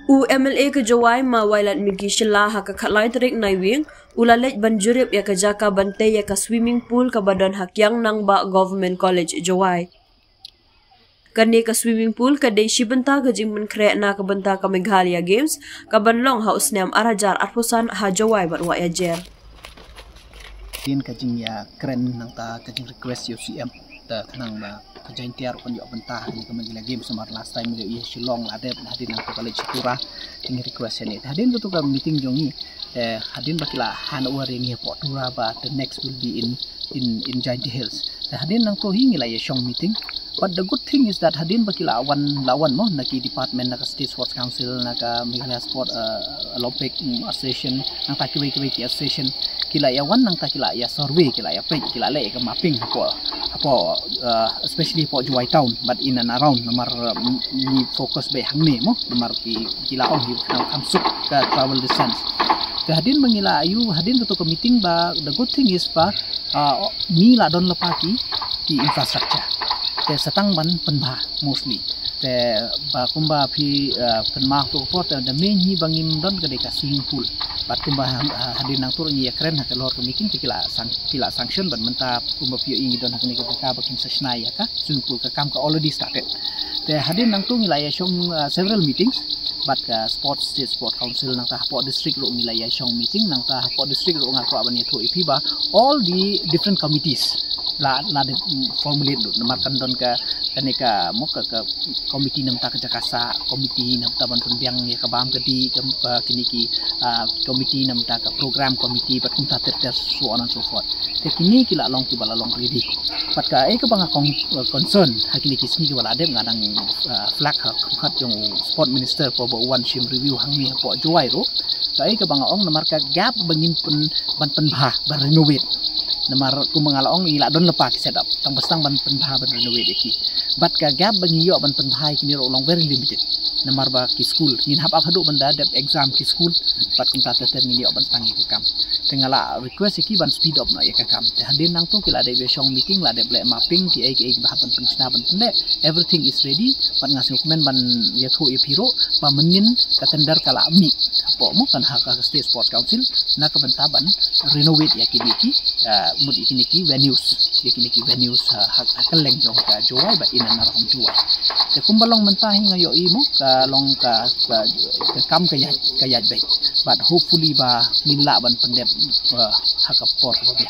U MLA ke Jawai ma wailat migi shila ha ka khatlai tarik naiwing ulalej banjurip ya ka jaka bante ya ka swimming pool ka badan hakyang nang ba Government College Jawai. Kani ka swimming pool ka desi benta ka jing menkre na ka benta ka Meghalaya Games ka banlong ha usnam arajar arpusan ha Jawai barwa ya jer. Tin ka jing ya keren nang ta ka jing request UCM ta nang ba kajain tiar kon yo benta ni ka Meghalaya Games samar last time yo ye Shillong ade hadin nang college Pura jing request ni hadin tu ka meeting jongi hadin bakila han wari ni po Tura ba the next will be in Giant Hills hadin nang to hingi la ye shong meeting. But the good thing is that hadin bakila lawan mo naki department naka State Sports Council naka Meghalaya Sport Olympic Association nang takiwi association kila ya wan nang takila ya survey kila ya page kila le ka mapping po especially po Jawai town but in and around namar ni focus be hangne mo namar kila on hi kamsuk ka travel distance ka hadin mangila ayu hadin to meeting ba the good thing is pa mi la don lepaki ki infrastructure te satang ban penba mostly te ba kumba phi penma to port the main hi bangim don ka deka swimming pool but kumba hadin nang tur ni kren ha lor to meeting kila sanction ban menta kumba phi ingi don hakni ka bakin sesna ya ka swimming pool ka kam ka already started te hadin nang tu ngilaya shong several meetings but State Sport Council nang ta po district ro ngilaya shong meeting nang ta po district ro ngakro ban to ipiba all the different committees la de formulate do namarkan don ka kaneka moka ka komiti nam ta ka jakasa komiti nam ta ban pendiang ya ka bam kedi kini ki komiti nam ta ka program komiti pat kum ta ter so on and so forth te kini kila long ki bala long ready pat ka ka bang concern hakini ki sni wala dem ngadang flag ha khat jong sport minister po one shim review hangmi po Jawai ro ka bang ong namarka gap bangin ban bha renovate namar kumangalaong ila don lepak set up tang bestang ban penbha ban renovate ki but ka gap bangi yo ban penbha kini ro long very limited namar ba ki school nin hap ap hadu banda dep exam ki school but kun ta termini yo ban tang ki kam tengala request ki ban speed up na ya ka kam te hadin nang tu kila de besong meeting la de black mapping ki ai ba ban pensna ban pende everything is ready ban ngas dokumen ban ya thu ipiro ba menin ka tender kala mi po mo kan ha ka State Sports Council na ka bantaban renovate ya ki mud ikini ki venues hakaleng jong ka Jawai ba ina na rom Jawai te kumbalong mentahi ngayo imo ka long ka kam kayat bay but hopefully ba nila ban pendep hakapor ba